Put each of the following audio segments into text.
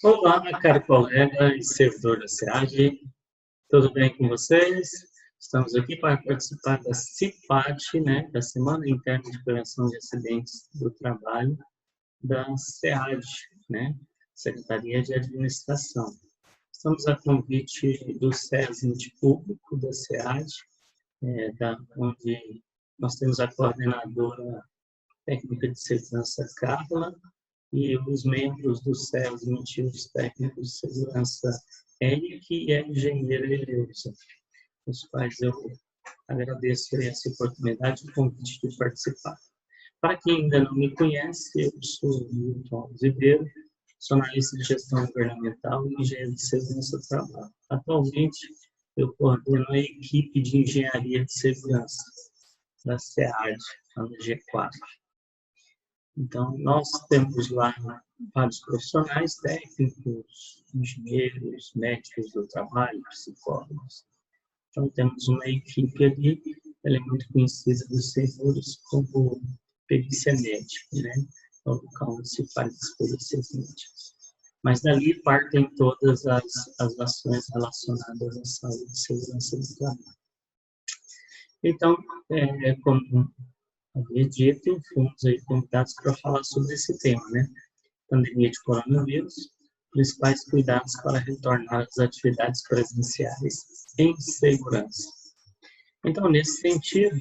Olá, caro colega e servidor da SEAD, tudo bem com vocês? Estamos aqui para participar da CIPAT, da Semana Interna de Prevenção de Acidentes do Trabalho, da SEAD, Secretaria de Administração. Estamos a convite do SESMIT Público da SEAD, onde nós temos a coordenadora técnica de segurança Carla, e os membros do SESMIT, os técnicos de segurança Eric e a engenheira Eleusa, os quais eu agradeço essa oportunidade e o convite de participar. Para quem ainda não me conhece, eu sou Milton Ribeiro, sou analista de gestão governamental e engenheiro de segurança do trabalho. Atualmente, eu coordeno a equipe de engenharia de segurança da SEAD, no G4. Então, nós temos lá vários profissionais técnicos, engenheiros, médicos do trabalho, psicólogos. Então, temos uma equipe ali, ela é muito conhecida dos servidores como perícia médica, É o local onde se faz as perícias médicas. Mas dali partem todas as ações relacionadas à saúde e segurança do trabalho. Então, como havia dito, fomos aí convidados para falar sobre esse tema, Pandemia de coronavírus, principais cuidados para retornar às atividades presenciais em segurança. Então, nesse sentido,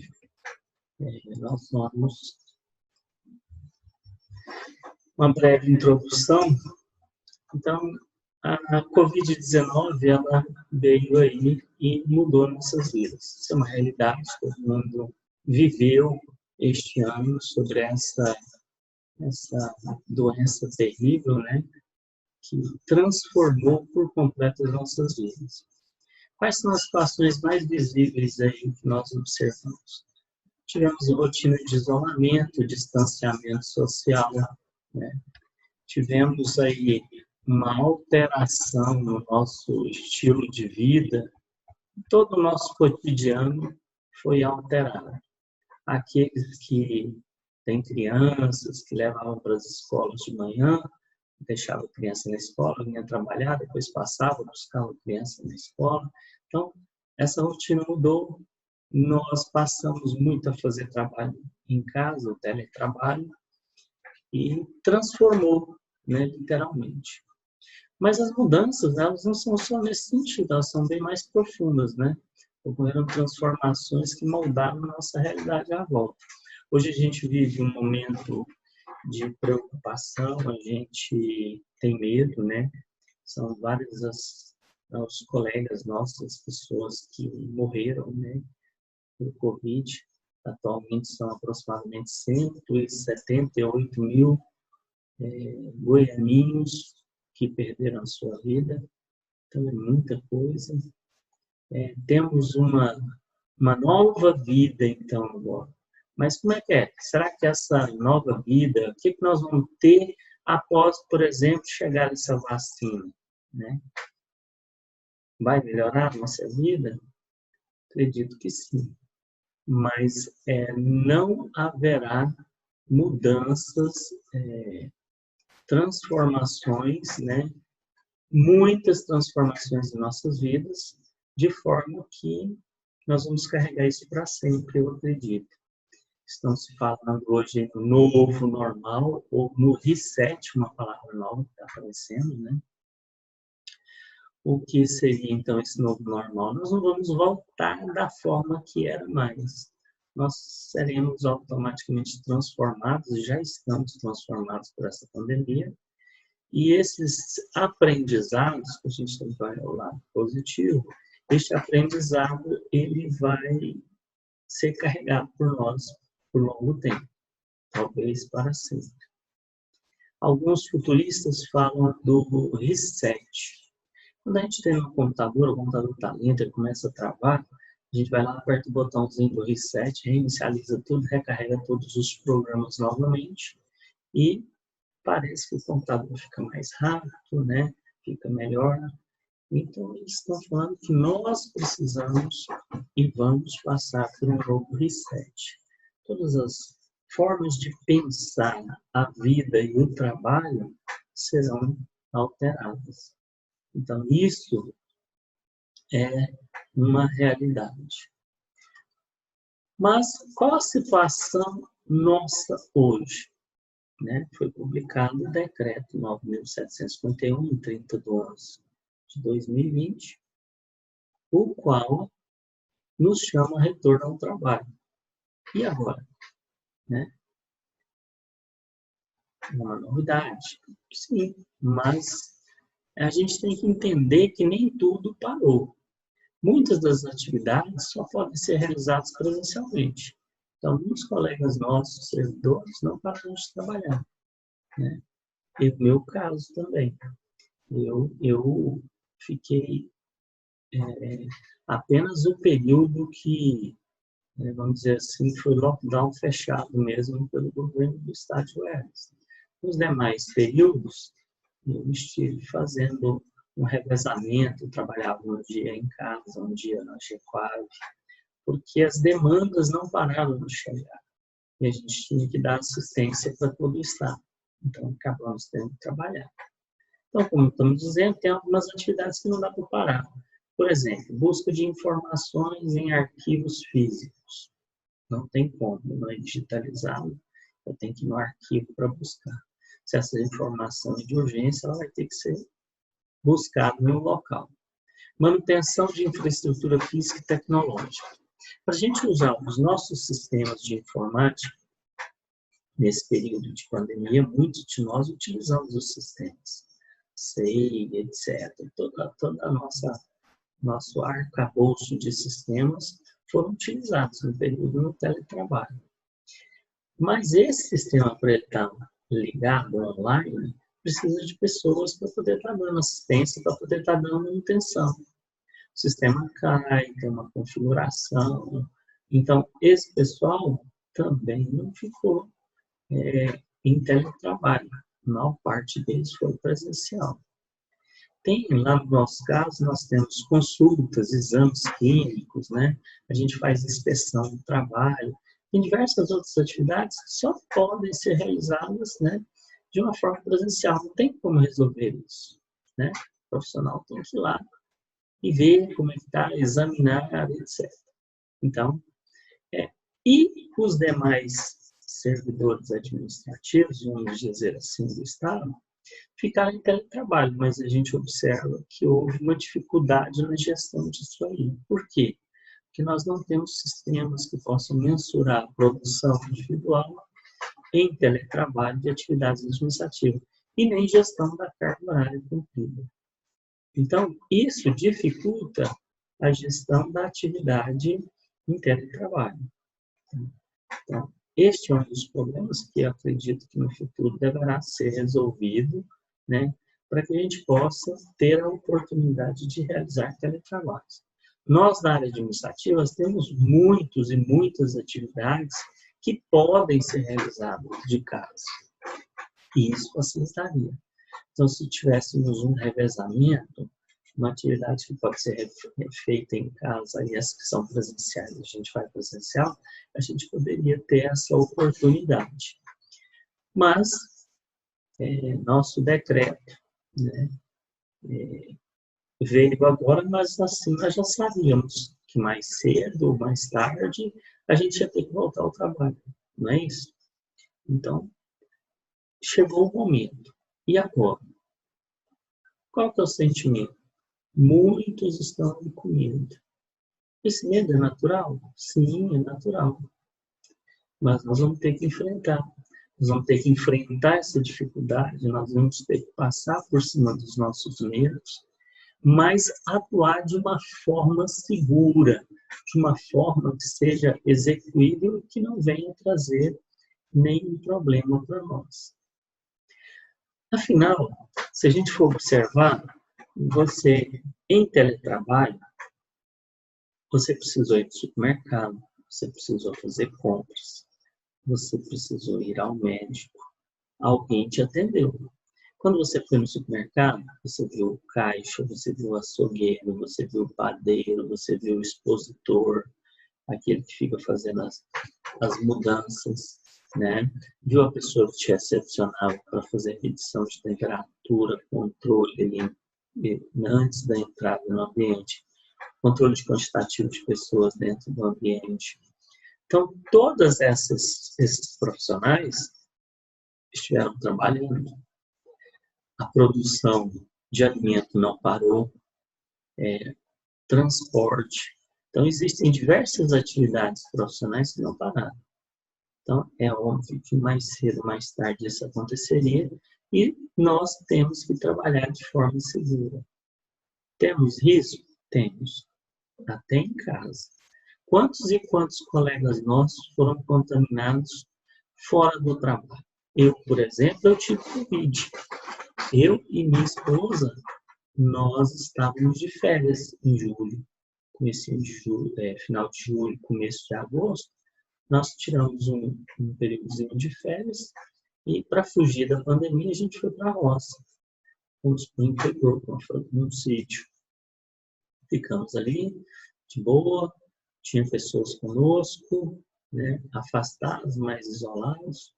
nós vamos uma breve introdução. Então, a Covid-19, ela veio aí e mudou nossas vidas. Isso é uma realidade, todo mundo viveu este ano sobre essa doença terrível, que transformou por completo as nossas vidas. Quais são as situações mais visíveis aí que nós observamos? Tivemos rotina de isolamento, distanciamento social, Tivemos aí uma alteração no nosso estilo de vida, todo o nosso cotidiano foi alterado. Aqueles que têm crianças, que levavam para as escolas de manhã, deixava a criança na escola, vinha trabalhar, depois passava, buscava a criança na escola. Então, essa rotina mudou. Nós passamos muito a fazer trabalho em casa, o teletrabalho, e transformou, literalmente. Mas as mudanças, elas não são só nesse sentido, elas são bem mais profundas, Ocorreram transformações que moldaram a nossa realidade à volta. Hoje a gente vive um momento de preocupação, a gente tem medo, São vários os colegas nossos, as pessoas que morreram, por Covid. Atualmente são aproximadamente 178 mil goianinhos que perderam a sua vida. Então, é muita coisa. Temos uma nova vida, então, agora. Mas como é que é? Será que essa nova vida, o que nós vamos ter após, por exemplo, chegar essa vacina? Vai melhorar a nossa vida? Acredito que sim. Mas não haverá mudanças, transformações, muitas transformações em nossas vidas, de forma que nós vamos carregar isso para sempre, eu acredito. Estamos falando hoje no novo normal, ou no reset, uma palavra nova que está aparecendo, O que seria, então, esse novo normal? Nós não vamos voltar da forma que era mais. Nós seremos automaticamente transformados, e já estamos transformados por essa pandemia, e esses aprendizados, que a gente tem que vai ao lado positivo, este aprendizado ele vai ser carregado por nós por longo tempo, talvez para sempre. Alguns futuristas falam do reset. Quando a gente tem um computador, o computador está lento, ele começa a travar, a gente vai lá, aperta o botãozinho do reset, reinicializa tudo, recarrega todos os programas novamente e parece que o computador fica mais rápido, Fica melhor. Então, eles estão falando que nós precisamos e vamos passar por um novo reset. Todas as formas de pensar a vida e o trabalho serão alteradas. Então, isso é uma realidade. Mas qual a situação nossa hoje? Né? Foi publicado o decreto 9.751, em 30 de 11 de 2020, o qual nos chama a retorno ao trabalho. E agora? Né? Uma novidade, sim, mas a gente tem que entender que nem tudo parou. Muitas das atividades só podem ser realizadas presencialmente. Então, muitos colegas nossos, servidores, não param de trabalhar. Né? E no meu caso também. Eu fiquei apenas o período que, vamos dizer assim, foi lockdown fechado mesmo pelo governo do estado de Goiás. Nos demais períodos, eu estive fazendo um revezamento, trabalhava um dia em casa, um dia na G4, porque as demandas não pararam de chegar. E a gente tinha que dar assistência para todo o estado. Então, acabamos tendo que trabalhar. Então, como estamos dizendo, tem algumas atividades que não dá para parar. Por exemplo, busca de informações em arquivos físicos. Não tem como, não é digitalizado. Eu tenho que ir no arquivo para buscar. Se essa informação é de urgência, ela vai ter que ser buscada no local. Manutenção de infraestrutura física e tecnológica. Para a gente usar os nossos sistemas de informática, nesse período de pandemia, muitos de nós utilizamos os sistemas. SEI, etc. Toda a nosso arcabouço de sistemas foram utilizados no período do teletrabalho. Mas esse sistema, para ele estar ligado online, precisa de pessoas para poder estar dando assistência, para poder estar dando manutenção. O sistema cai, tem uma configuração. Então, esse pessoal também não ficou em teletrabalho. A maior parte deles foi presencial. Tem, lá no nosso caso, nós temos consultas, exames clínicos, né? A gente faz inspeção do trabalho, tem diversas outras atividades que só podem ser realizadas, né, de uma forma presencial. Não tem como resolver isso, né? O profissional tem que ir lá e ver como é que está, examinar, etc. Então, e os demais servidores administrativos, vamos dizer assim, do Estado, ficaram em teletrabalho, mas a gente observa que houve uma dificuldade na gestão disso aí. Por quê? Porque nós não temos sistemas que possam mensurar a produção individual em teletrabalho de atividades administrativas e nem gestão da carga horária cumprida. Então, isso dificulta a gestão da atividade em teletrabalho. Então, este é um dos problemas que eu acredito que no futuro deverá ser resolvido, né, para que a gente possa ter a oportunidade de realizar teletrabalhos. Nós, na área administrativa, temos muitos e muitas atividades que podem ser realizadas de casa. E isso facilitaria. Então, se tivéssemos um revezamento, uma atividade que pode ser feita em casa, e as que são presenciais, a gente vai presencial, a gente poderia ter essa oportunidade. Mas, nosso decreto, né, veio agora, mas assim nós já sabíamos que mais cedo ou mais tarde a gente ia ter que voltar ao trabalho, não é isso? Então, chegou o momento. E agora? Qual que é o sentimento? Muitos estão com medo. Esse medo é natural? Sim, é natural. Mas nós vamos ter que enfrentar. Nós vamos ter que enfrentar essa dificuldade, nós vamos ter que passar por cima dos nossos medos, mas atuar de uma forma segura, de uma forma que seja execuível e que não venha trazer nenhum problema para nós. Afinal, se a gente for observar, você, em teletrabalho, você precisou ir ao supermercado, você precisou fazer compras, você precisou ir ao médico, alguém te atendeu. Quando você foi no supermercado, você viu o caixa, você viu o açougueiro, você viu o padeiro, você viu o expositor, aquele que fica fazendo as mudanças, né? Viu a pessoa que te recepcionava para fazer medição de temperatura, temperatura, controle antes da entrada no ambiente, controle de quantitativo de pessoas dentro do ambiente. Então, todos esses profissionais estiveram trabalhando. A produção de alimento não parou, transporte. Então, existem diversas atividades profissionais que não pararam. Então, é óbvio que mais cedo ou mais tarde isso aconteceria e nós temos que trabalhar de forma segura. Temos risco? Temos. Até em casa. Quantos e quantos colegas nossos foram contaminados fora do trabalho? Eu, por exemplo, eu tive Covid. Eu e minha esposa, nós estávamos de férias em julho, final de julho, começo de agosto. Nós tiramos um períodozinho de férias e, para fugir da pandemia, a gente foi para a roça. Fomos para o interior, num sítio. Ficamos ali, de boa, tinha pessoas conosco, né, afastados, mais isolados.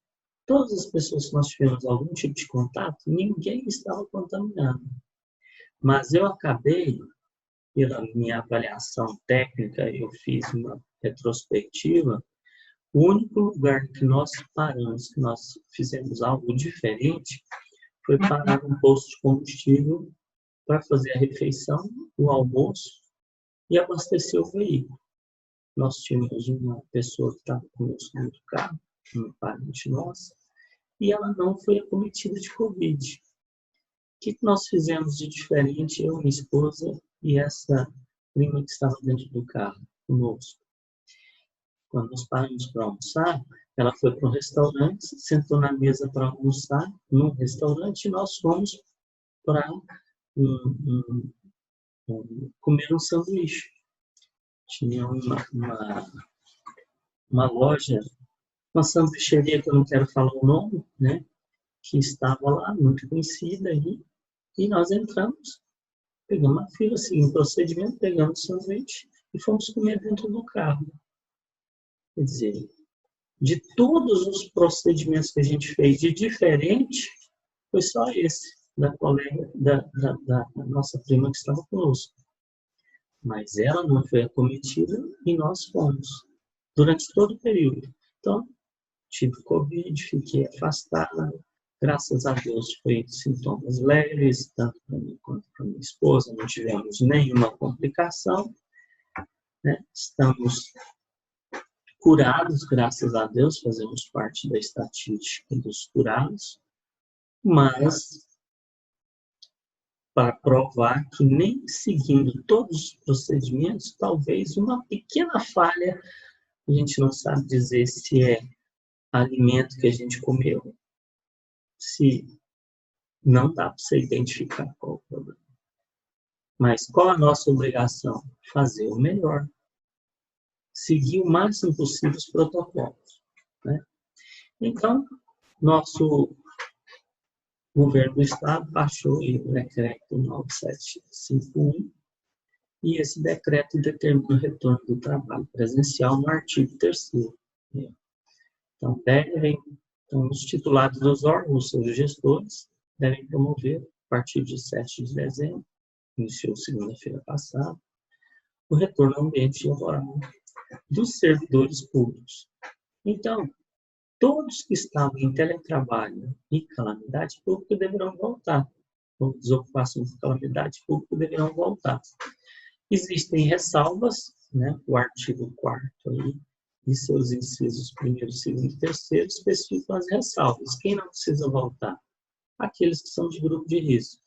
Todas as pessoas que nós tivemos algum tipo de contato, ninguém estava contaminado. Mas eu acabei, pela minha avaliação técnica, eu fiz uma retrospectiva, o único lugar que nós paramos, que nós fizemos algo diferente, foi parar num posto de combustível para fazer a refeição, o almoço e abastecer o veículo. Nós tínhamos uma pessoa que estava conosco no carro, uma parente nossa, e ela não foi acometida de Covid. O que nós fizemos de diferente, eu, minha esposa e essa prima que estava dentro do carro conosco? Quando nós paramos para almoçar, ela foi para um restaurante, sentou na mesa para almoçar num restaurante e nós fomos para comer um sanduíche. Tinha uma loja, uma sanduicheria que eu não quero falar o nome, né, que estava lá, muito conhecida, e nós entramos, pegamos a fila, seguimos o procedimento, pegamos o sanduíche e fomos comer dentro do carro. Quer dizer, de todos os procedimentos que a gente fez de diferente, foi só esse, da colega, da nossa prima que estava conosco. Mas ela não foi acometida e nós fomos, durante todo o período. Então, tive Covid, fiquei afastada, graças a Deus foi sintomas leves, tanto para mim quanto para minha esposa, não tivemos nenhuma complicação, né? Estamos curados, graças a Deus, fazemos parte da estatística dos curados, mas para provar que nem seguindo todos os procedimentos, talvez uma pequena falha, a gente não sabe dizer se é alimento que a gente comeu, se não dá para você identificar qual o problema. Mas qual a nossa obrigação? Fazer o melhor. Seguir o máximo possível os protocolos, né? Então, nosso governo do Estado baixou o decreto 9751 e esse decreto determina o retorno do trabalho presencial no artigo 3º. Então, os titulares dos órgãos, seus gestores, devem promover, a partir de 7 de dezembro, iniciou segunda-feira passada, o retorno ao ambiente laboral dos servidores públicos. Então, todos que estavam em teletrabalho e calamidade pública deverão voltar. Ou desocupação por calamidade pública deverão voltar. Existem ressalvas, né? O artigo 4º aí, e seus incisos 1º, 2º e 3º especificam as ressalvas. Quem não precisa voltar? Aqueles que são de grupo de risco.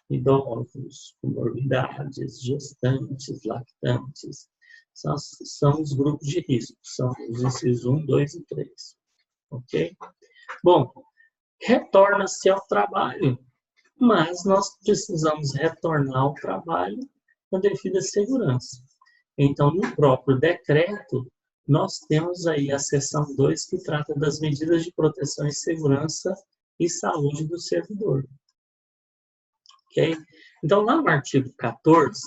Idosos, comorbidades, gestantes, lactantes. São os grupos de risco. São os incisos 1, 2 e 3. Ok? Bom, retorna-se ao trabalho, mas nós precisamos retornar ao trabalho com devida segurança. Então, no próprio decreto, nós temos aí a seção 2, que trata das medidas de proteção e segurança e saúde do servidor. Ok? Então, lá no artigo 14,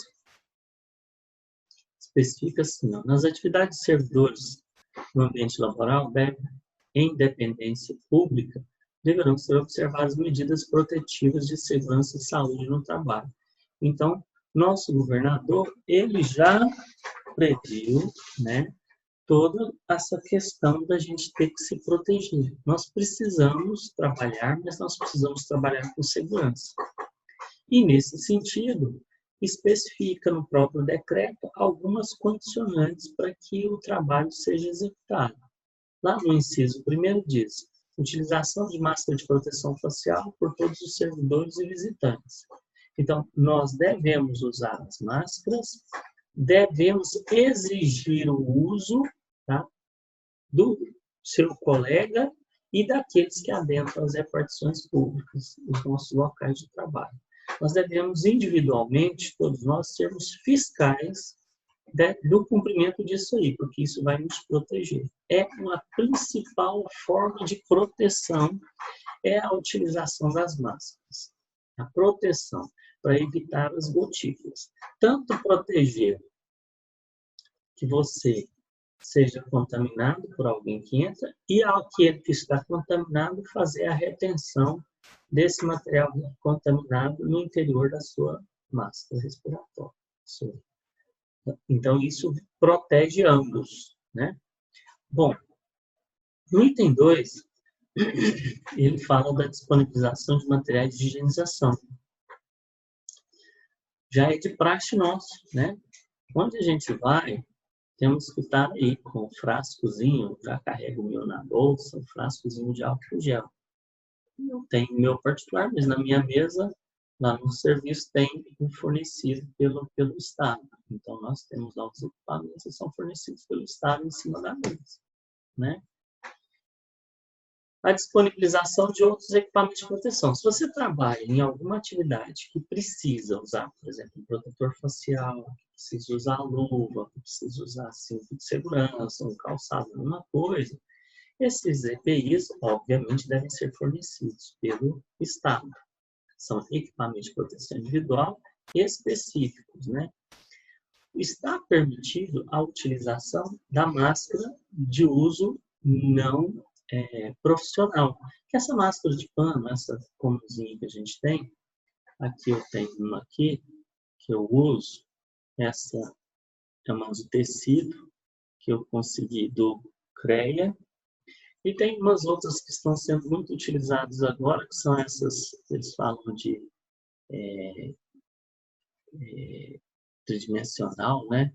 especifica assim, nas atividades de servidores no ambiente laboral, em dependência pública, deverão ser observadas medidas protetivas de segurança e saúde no trabalho. Então, nosso governador, ele já previu, né, toda essa questão da gente ter que se proteger. Nós precisamos trabalhar, mas nós precisamos trabalhar com segurança. E, nesse sentido, especifica no próprio decreto algumas condicionantes para que o trabalho seja executado. Lá no inciso 1º diz: utilização de máscara de proteção facial por todos os servidores e visitantes. Então, nós devemos usar as máscaras, devemos exigir o uso, tá, do seu colega e daqueles que adentram as repartições públicas, os nossos locais de trabalho. Nós devemos individualmente, todos nós, sermos fiscais do cumprimento disso aí, porque isso vai nos proteger. É uma principal forma de proteção, é a utilização das máscaras. A proteção, para evitar as gotículas. Tanto proteger que você seja contaminado por alguém que entra, e aquele que está contaminado fazer a retenção desse material contaminado no interior da sua máscara respiratória. Então, isso protege ambos, né? Bom, no item 2, ele fala da disponibilização de materiais de higienização. Já é de praxe nosso, né? Onde a gente vai, temos que estar aí com o frascozinho, já carrego o meu na bolsa, o frascozinho de álcool gel. Eu tenho meu particular, mas na minha mesa, lá no serviço, tem fornecido pelo Estado. Então, nós temos novos equipamentos que são fornecidos pelo Estado em cima da mesa, né? A disponibilização de outros equipamentos de proteção. Se você trabalha em alguma atividade que precisa usar, por exemplo, um protetor facial, que precisa usar luva, que precisa usar cinto de segurança, um calçado, alguma coisa, esses EPIs, obviamente, devem ser fornecidos pelo Estado. São equipamentos de proteção individual específicos, né? Está permitido a utilização da máscara de uso não profissional. Que essa máscara de pano, essa comuzinha que a gente tem, aqui eu tenho uma aqui, que eu uso, essa é uma de tecido, que eu consegui do CREA, e tem umas outras que estão sendo muito utilizadas agora, que são essas, eles falam de tridimensional, né?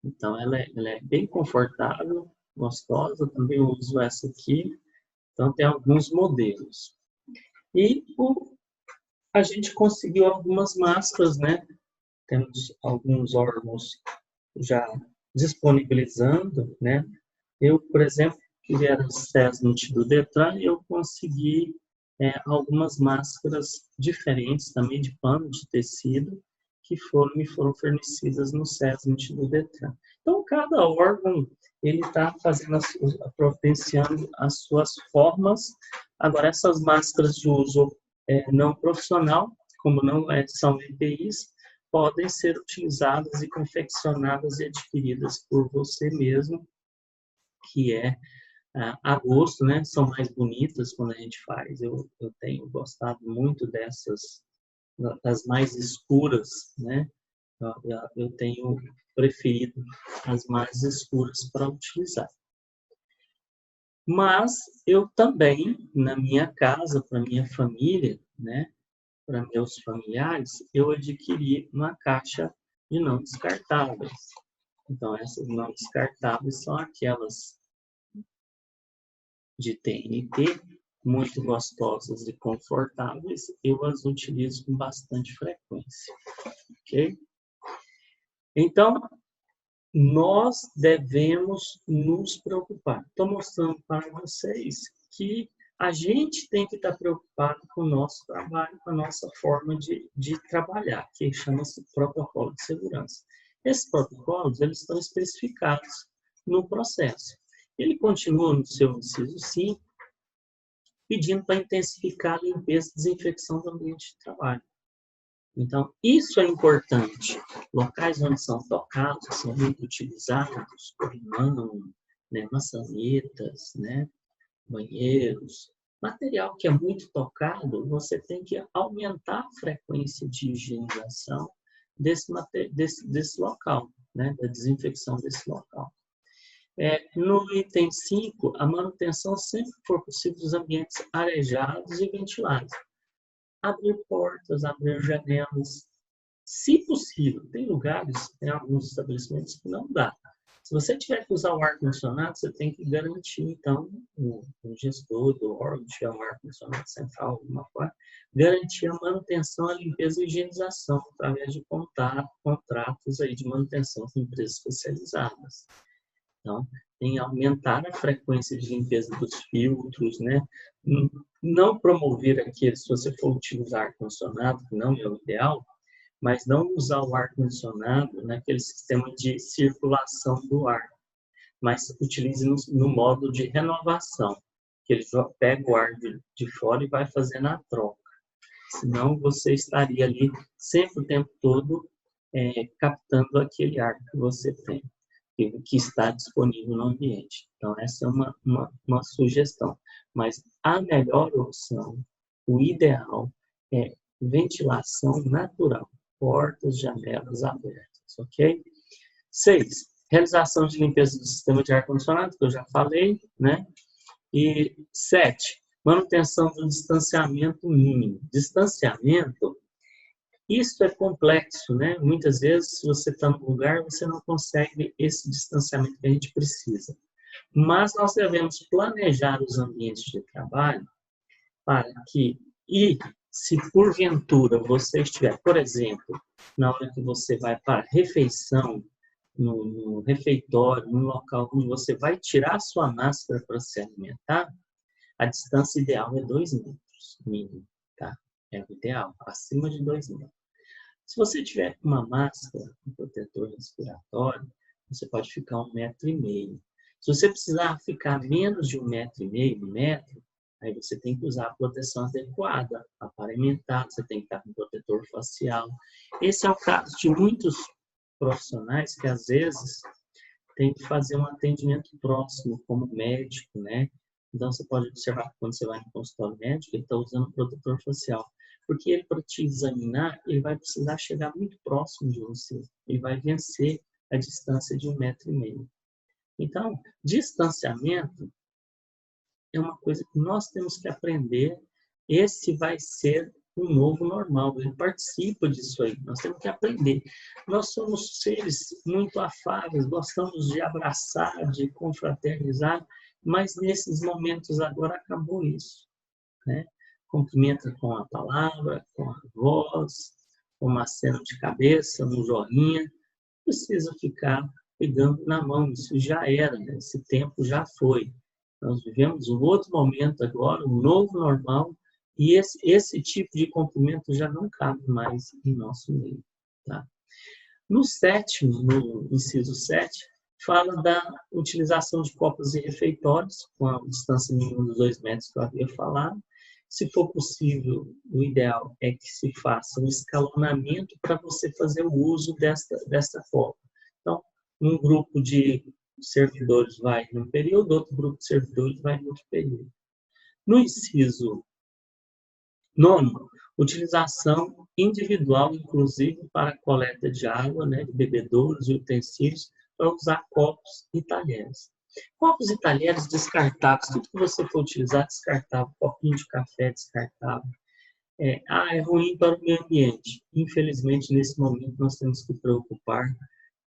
Então, ela é bem confortável, gostosa, também eu uso essa aqui. Então, tem alguns modelos. E a gente conseguiu algumas máscaras, né? Temos alguns órgãos já disponibilizando, né? Eu, por exemplo, que era SESMIT do DETRAN, eu consegui algumas máscaras diferentes, também de pano, de tecido, que me foram fornecidas no SESMIT do DETRAN. Então, cada órgão ele está fazendo, providenciando as suas formas. Agora, essas máscaras de uso não profissional, como não são EPIs, podem ser utilizadas e confeccionadas e adquiridas por você mesmo, que é a gosto, né? São mais bonitas quando a gente faz. Eu tenho gostado muito dessas, das mais escuras, né? Eu tenho preferido as mais escuras para utilizar. Mas eu também, na minha casa, para minha família, né? Para meus familiares, eu adquiri uma caixa de não descartáveis. Então, essas não descartáveis são aquelas de TNT, muito gostosas e confortáveis, eu as utilizo com bastante frequência, ok? Então, nós devemos nos preocupar. Estou mostrando para vocês que a gente tem que estar preocupado com o nosso trabalho, com a nossa forma de trabalhar, que chama-se protocolo de segurança. Esses protocolos, eles estão especificados no processo. Ele continua no seu inciso 5, pedindo para intensificar a limpeza e desinfecção do ambiente de trabalho. Então, isso é importante. Locais onde são tocados, são muito utilizados, corrimão, né, maçanetas, né, banheiros, Material que é muito tocado, você tem que aumentar a frequência de higienização desse local, né? Da desinfecção desse local. No item 5, a manutenção sempre que for possível dos ambientes arejados e ventilados. Abrir portas, abrir janelas, se possível. Tem lugares, tem alguns estabelecimentos que não dá. Se você tiver que usar o ar-condicionado, você tem que garantir, então, o gestor do órgão, se tiver um ar-condicionado central, alguma coisa, garantir a manutenção, a limpeza e a higienização, através de contratos aí de manutenção com empresas especializadas. Então, tem que aumentar a frequência de limpeza dos filtros, né? Não promover aqueles, se você for utilizar ar-condicionado, que não é o ideal, mas não usar o ar-condicionado naquele sistema de circulação do ar, mas utilize no modo de renovação, que ele pega o ar de fora e vai fazendo a troca. Senão, você estaria ali sempre o tempo todo captando aquele ar que você tem, que está disponível no ambiente. Então, essa é uma sugestão. Mas a melhor opção, o ideal, é ventilação natural. Portas, janelas abertas, ok? 6. Realização de limpeza do sistema de ar-condicionado, que eu já falei, né? E 7. Manutenção do distanciamento mínimo. Distanciamento, isso é complexo, né? Muitas vezes, se você está no lugar, você não consegue esse distanciamento que a gente precisa. Mas nós devemos planejar os ambientes de trabalho para que, se porventura você estiver, por exemplo, na hora que você vai para a refeição, no refeitório, no local onde você vai tirar a sua máscara para se alimentar, a distância ideal é 2 metros, mínimo, tá? É o ideal, acima de 2 metros. Se você tiver uma máscara, um protetor respiratório, você pode ficar 1,5 metro. Se você precisar ficar menos de 1,5 metro, aí você tem que usar a proteção adequada, aparamentada, você tem que estar com protetor facial. Esse é o caso de muitos profissionais que, às vezes, tem que fazer um atendimento próximo, como médico, né? Então, você pode observar que quando você vai no consultório médico, ele está usando protetor facial. Porque ele, para te examinar, ele vai precisar chegar muito próximo de você. Ele vai vencer a distância de 1,5 metro. Então, distanciamento é uma coisa que nós temos que aprender. Esse vai ser o novo normal. Ele participa disso aí. Nós temos que aprender. Nós somos seres muito afáveis, gostamos de abraçar, de confraternizar, mas nesses momentos agora acabou isso, né? Cumprimenta com a palavra, com a voz, com uma cena de cabeça, um joinha. Precisa ficar pegando na mão. Isso já era, né? Esse tempo já foi. Nós vivemos um outro momento agora, um novo normal, e esse tipo de cumprimento já não cabe mais em nosso meio. Tá? No sétimo, no inciso 7, fala da utilização de copas e refeitórios, com a distância mínima dos 2 metros que eu havia falado. Se for possível, o ideal é que se faça um escalonamento para você fazer o uso desta copa. Então, um grupo de servidores vai num período, outro grupo de servidores vai em outro período. No inciso 9, utilização individual, inclusive para coleta de água, né, de bebedouros e utensílios, para usar copos e talheres. Copos e talheres descartáveis, tudo que você for utilizar, descartável. Copinho de café descartável. É ruim para o meio ambiente. Infelizmente, nesse momento, nós temos que preocupar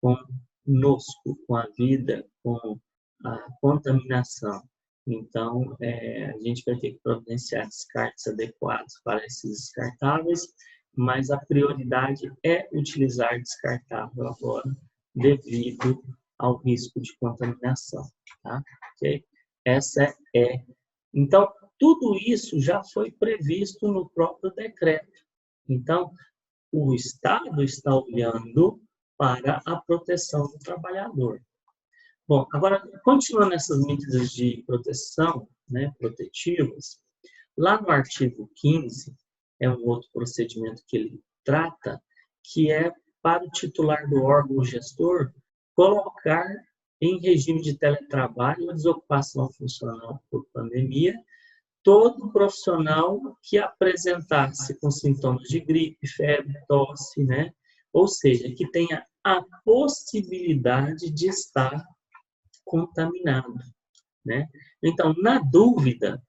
conosco, com a vida, com a contaminação. Então, a gente vai ter que providenciar descartes adequados para esses descartáveis, mas a prioridade é utilizar descartável agora, devido ao risco de contaminação. Tá? Okay? Essa é. Então, tudo isso já foi previsto no próprio decreto. Então, o Estado está olhando para a proteção do trabalhador. Bom, agora, continuando essas medidas de proteção, né, protetivas, lá no artigo 15, é um outro procedimento que ele trata, que é para o titular do órgão gestor colocar em regime de teletrabalho a desocupação funcional por pandemia, todo profissional que apresentasse com sintomas de gripe, febre, tosse, né? Ou seja, que tenha a possibilidade de estar contaminado, né? Então, na dúvida,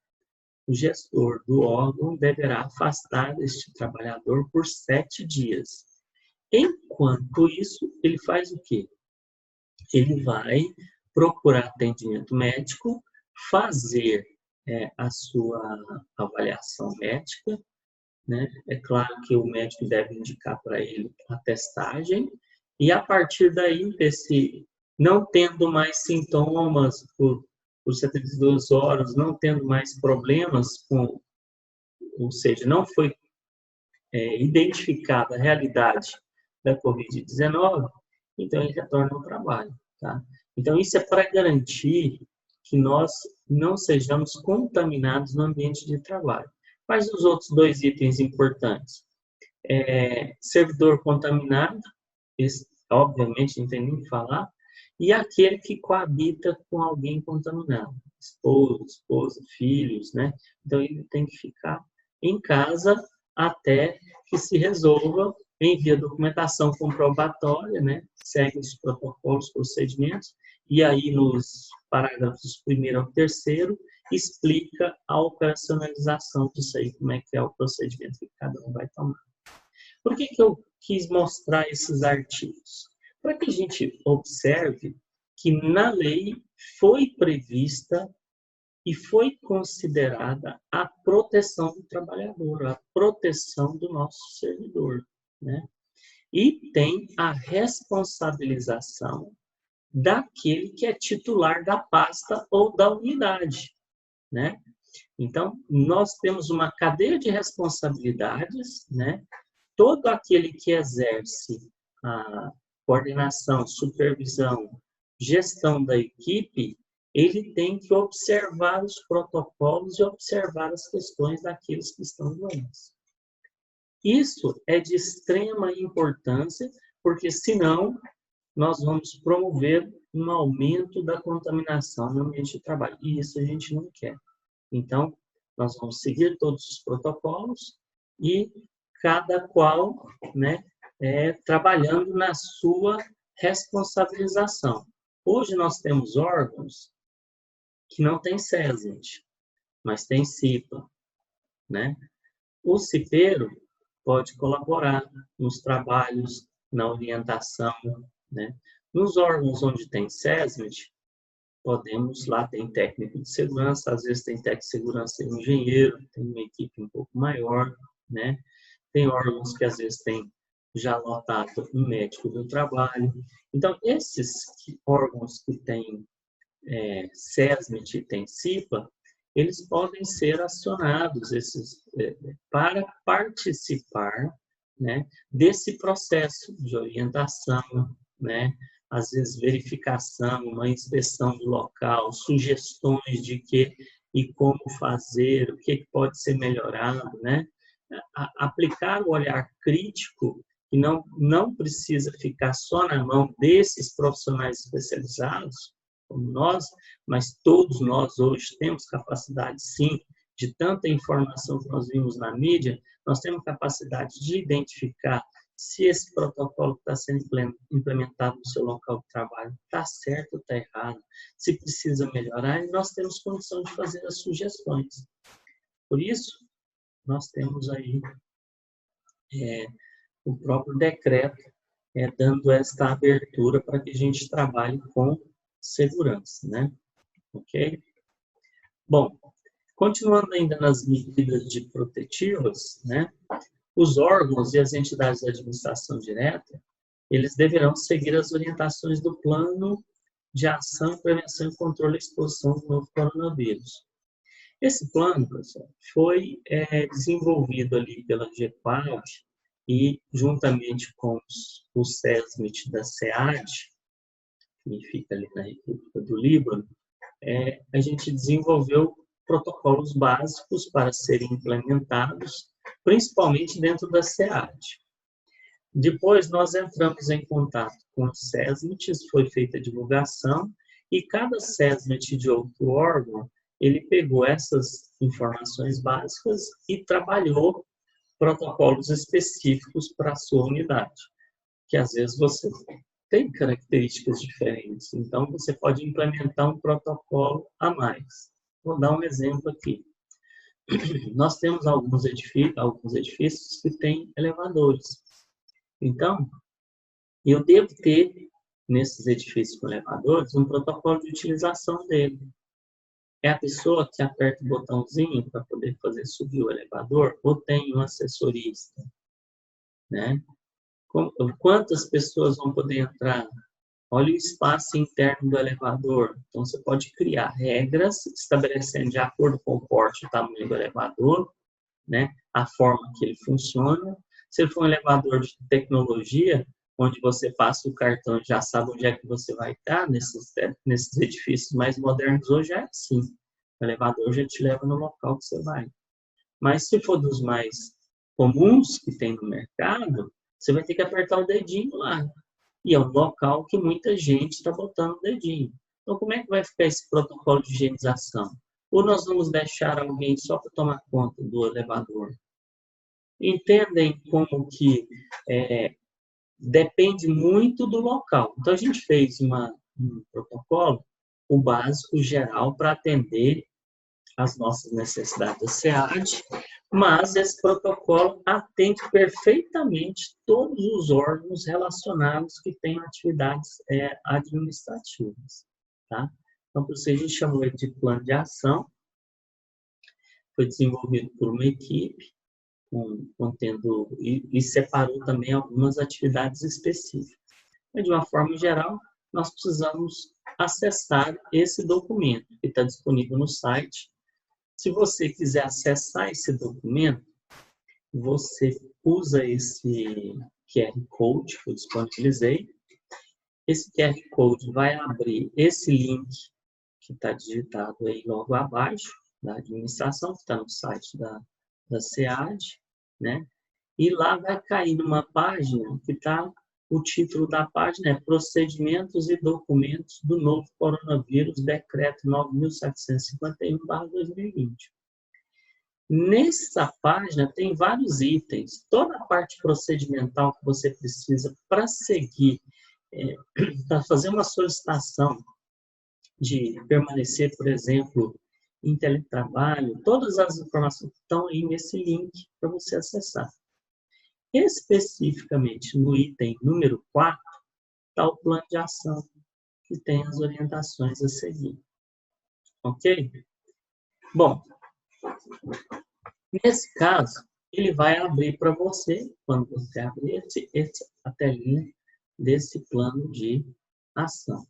o gestor do órgão deverá afastar este trabalhador por 7 dias. Enquanto isso, ele faz o quê? Ele vai procurar atendimento médico, fazer a sua avaliação médica, né? É claro que o médico deve indicar para ele a testagem, e a partir daí, não tendo mais sintomas por 72 horas, não tendo mais problemas ou seja, não foi identificada a realidade da Covid-19, então ele retorna ao trabalho, tá? Então isso é para garantir que nós não sejamos contaminados no ambiente de trabalho. Quais os outros 2 itens importantes? Servidor contaminado, esse, obviamente não tem nem o que falar, e aquele que coabita com alguém contaminado, esposa, filhos, né? Então ele tem que ficar em casa até que se resolva, envia documentação comprobatória, né? Segue os protocolos, procedimentos, e aí nos parágrafos 1º ao 3º explica a operacionalização disso aí, como é que é o procedimento que cada um vai tomar. Por que eu quis mostrar esses artigos? Para que a gente observe que na lei foi prevista e foi considerada a proteção do trabalhador, a proteção do nosso servidor, né? E tem a responsabilização daquele que é titular da pasta ou da unidade, né? Então, nós temos uma cadeia de responsabilidades, né? Todo aquele que exerce a coordenação, supervisão, gestão da equipe, ele tem que observar os protocolos e observar as questões daqueles que estão doentes. Isso é de extrema importância, porque senão nós vamos promover um aumento da contaminação no ambiente de trabalho. E isso a gente não quer. Então, nós vamos seguir todos os protocolos e cada qual, né, trabalhando na sua responsabilização. Hoje nós temos órgãos que não tem SESMIT, mas tem CIPA, né? O cipeiro pode colaborar nos trabalhos, na orientação, né? Nos órgãos onde tem SESMIT, lá tem técnico de segurança, às vezes tem técnico de segurança e engenheiro, tem uma equipe um pouco maior, né? Tem órgãos que às vezes tem já lotado um médico do trabalho. Então, esses órgãos que têm SESMIT e tem CIPA, eles podem ser acionados para participar, né, desse processo de orientação, né, às vezes verificação, uma inspeção do local, sugestões de que e como fazer, o que pode ser melhorado, né? Aplicar o olhar crítico, que não precisa ficar só na mão desses profissionais especializados, como nós, mas todos nós hoje temos capacidade, sim, de tanta informação que nós vimos na mídia, nós temos capacidade de identificar se esse protocolo que está sendo implementado no seu local de trabalho está certo ou está errado, se precisa melhorar, e nós temos condição de fazer as sugestões. Por isso, nós temos aí o próprio decreto dando esta abertura para que a gente trabalhe com segurança, né? Ok? Bom, continuando ainda nas medidas de protetivas, né? Os órgãos e as entidades de administração direta, eles deverão seguir as orientações do Plano de Ação, Prevenção e Controle da Exposição do novo coronavírus. Esse plano, pessoal, foi desenvolvido ali pela GEPAD e juntamente com o SESMIT da SEAD, que fica ali na República do Líbano, a gente desenvolveu protocolos básicos para serem implementados, principalmente dentro da SEAD. Depois, nós entramos em contato com o SESMIT, foi feita a divulgação, e cada SESMIT de outro órgão, ele pegou essas informações básicas e trabalhou protocolos específicos para a sua unidade, que às vezes você tem características diferentes, então você pode implementar um protocolo a mais. Vou dar um exemplo aqui. Nós temos alguns edifícios que têm elevadores. Então, eu devo ter, nesses edifícios com elevadores, um protocolo de utilização dele. É a pessoa que aperta o botãozinho para poder fazer subir o elevador, ou tem um assessorista, né? Quantas pessoas vão poder entrar? Olha o espaço interno do elevador. Então, você pode criar regras estabelecendo de acordo com o porte e o tamanho do elevador, né? A forma que ele funciona. Se ele for um elevador de tecnologia, onde você passa o cartão e já sabe onde é que você vai estar, nesses edifícios mais modernos hoje é assim. O elevador já te leva no local que você vai. Mas se for dos mais comuns que tem no mercado, você vai ter que apertar o dedinho lá. E é um local que muita gente está botando o dedinho. Então, como é que vai ficar esse protocolo de higienização? Ou nós vamos deixar alguém só para tomar conta do elevador? Entendem como que depende muito do local. Então, a gente fez um protocolo, o básico, geral, para atender as nossas necessidades da SEAD, mas esse protocolo atende perfeitamente todos os órgãos relacionados que têm atividades administrativas. Tá? Então, por isso a gente chamou ele de plano de ação. Foi desenvolvido por uma equipe, e separou também algumas atividades específicas. Mas, de uma forma geral, nós precisamos acessar esse documento, que está disponível no site. Se você quiser acessar esse documento, você usa esse QR Code que eu disponibilizei. Esse QR Code vai abrir esse link que está digitado aí logo abaixo, da administração, que está no site da SEAD, né? E lá vai cair numa página que está, o título da página é Procedimentos e Documentos do Novo Coronavírus, Decreto 9.751/2020. Nessa página tem vários itens, toda a parte procedimental que você precisa para seguir, para fazer uma solicitação de permanecer, por exemplo, em teletrabalho, todas as informações estão aí nesse link para você acessar. Especificamente no item número 4, está o plano de ação, que tem as orientações a seguir. Ok? Bom, nesse caso, ele vai abrir para você, quando você abrir a telinha desse plano de ação.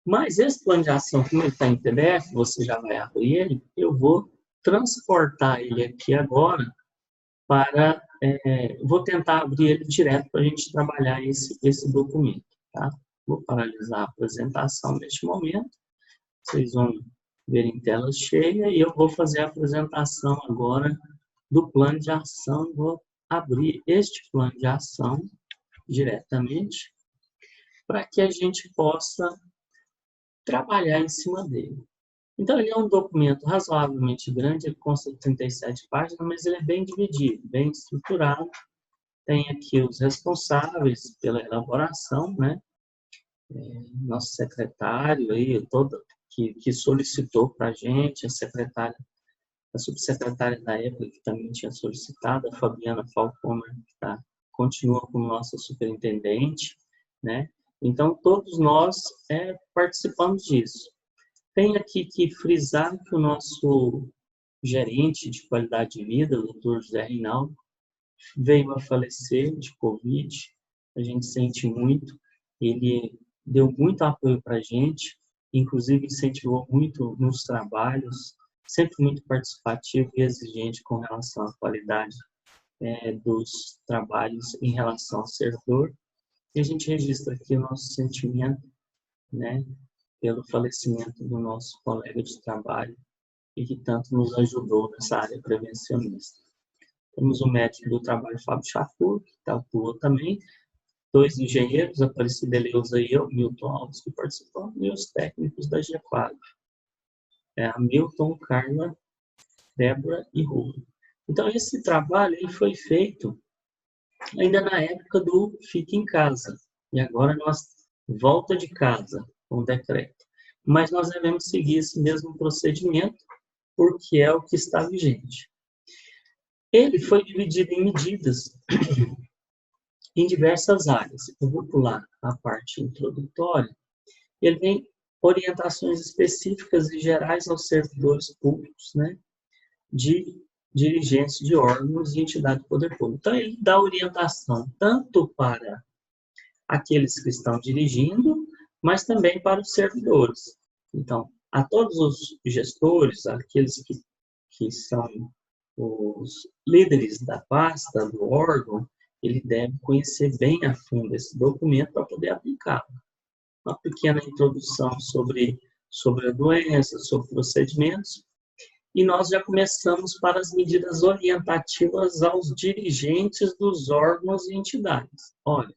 Mas esse plano de ação, como ele está em PDF, você já vai abrir ele, eu vou transportar ele aqui agora para... vou tentar abrir ele direto para a gente trabalhar esse documento. Tá? Vou paralisar a apresentação neste momento. Vocês vão ver em tela cheia e eu vou fazer a apresentação agora do plano de ação. Vou abrir este plano de ação diretamente para que a gente possa trabalhar em cima dele. Então, ele é um documento razoavelmente grande, ele consta de 37 páginas, mas ele é bem dividido, bem estruturado. Tem aqui os responsáveis pela elaboração, né? Nosso secretário aí, que solicitou para a gente, a subsecretária da época que também tinha solicitado, a Fabiana Falcomer, que continua como nossa superintendente, né? Então, todos nós participamos disso. Tem aqui que frisar que o nosso gerente de qualidade de vida, o Dr. José Reinaldo, veio a falecer de Covid. A gente sente muito. Ele deu muito apoio para a gente, inclusive incentivou muito nos trabalhos, sempre muito participativo e exigente com relação à qualidade dos trabalhos em relação ao servidor. E a gente registra aqui o nosso sentimento, né, pelo falecimento do nosso colega de trabalho e que tanto nos ajudou nessa área prevencionista. Temos o médico do trabalho, Fábio Chafur, que atuou também, 2 engenheiros, Aparecida Eleusa e eu, Milton Alves, que participamos, e os técnicos da GEPAG. Hamilton, Carla, Débora e Rubem. Então, esse trabalho ele foi feito ainda na época do Fique em Casa. E agora nós volta de casa com o decreto. Mas nós devemos seguir esse mesmo procedimento, porque é o que está vigente. Ele foi dividido em medidas em diversas áreas. Eu vou pular a parte introdutória. Ele tem orientações específicas e gerais aos servidores públicos, né, de dirigentes de órgãos e entidades do poder público. Então, ele dá orientação tanto para aqueles que estão dirigindo, mas também para os servidores. Então, a todos os gestores, aqueles que são os líderes da pasta, do órgão, ele deve conhecer bem a fundo esse documento para poder aplicá-lo. Uma pequena introdução sobre a doença, sobre procedimentos, e nós já começamos para as medidas orientativas aos dirigentes dos órgãos e entidades. Olha,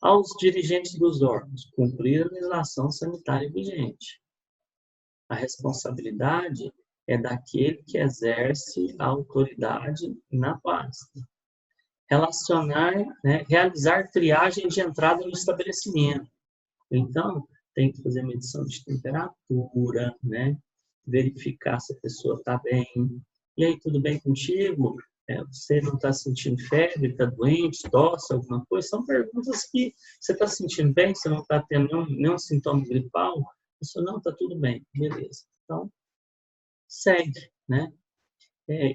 aos dirigentes dos órgãos, cumprir a legislação sanitária vigente. A responsabilidade é daquele que exerce a autoridade na pasta. Realizar triagem de entrada no estabelecimento. Então, tem que fazer medição de temperatura, né? Verificar se a pessoa está bem. E aí, tudo bem contigo? Você não está sentindo febre, está doente, tosse, alguma coisa? São perguntas que você está sentindo bem, você não está tendo nenhum sintoma gripal? A pessoa, não, está tudo bem, beleza. Então, segue, né?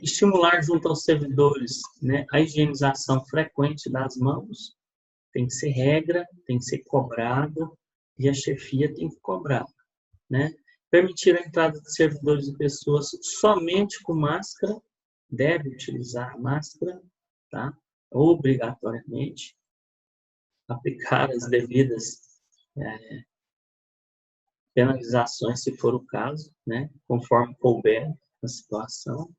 Estimular junto aos servidores, né, a higienização frequente das mãos, tem que ser regra, tem que ser cobrado, e a chefia tem que cobrar, né? Permitir a entrada de servidores e pessoas somente com máscara, deve utilizar a máscara, tá? Obrigatoriamente. Aplicar as devidas penalizações, se for o caso, né? Conforme couber a situação.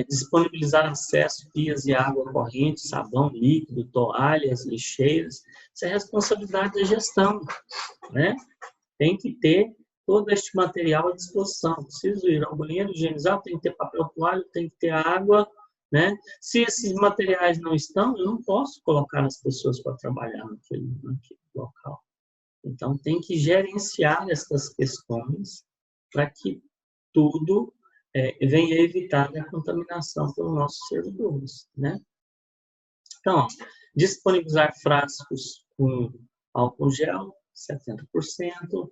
Disponibilizar acesso, pias e água corrente, sabão líquido, toalhas, lixeiras. Isso é responsabilidade da gestão, né? Tem que ter todo este material à disposição. Preciso ir ao banheiro, higienizar, tem que ter papel toalha, tem que ter água, né? Se esses materiais não estão, eu não posso colocar as pessoas para trabalhar naquele local. Então, tem que gerenciar essas questões para que tudo venha evitar a contaminação pelos nossos servidores, né? Então, disponibilizar frascos com álcool gel, 70%,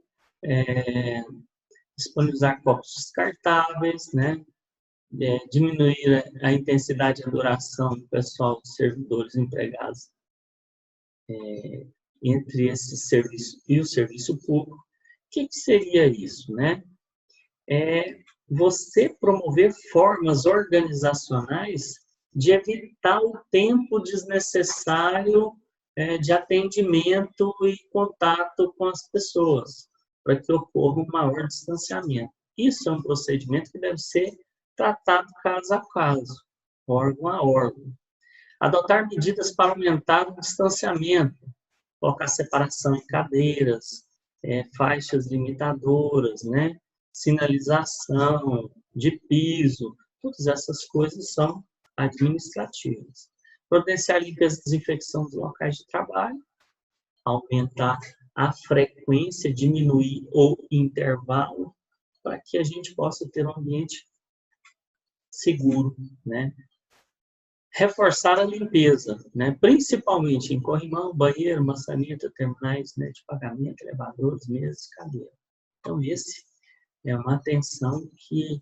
disponibilizar copos descartáveis, né? Diminuir a intensidade e a duração do pessoal, dos servidores empregados entre esse serviço e o serviço público. O que seria isso, né? Você promover formas organizacionais de evitar o tempo desnecessário de atendimento e contato com as pessoas, para que ocorra um maior distanciamento. Isso é um procedimento que deve ser tratado caso a caso, órgão a órgão. Adotar medidas para aumentar o distanciamento, colocar separação em cadeiras, faixas limitadoras, né? Sinalização de piso, todas essas coisas são administrativas. Providenciar a limpeza e desinfecção dos locais de trabalho, aumentar a frequência, diminuir o intervalo, para que a gente possa ter um ambiente seguro, né? Reforçar a limpeza, né? Principalmente em corrimão, banheiro, maçaneta, terminais, né, de pagamento, elevadores, mesas, cadeira. Então, esse é uma atenção que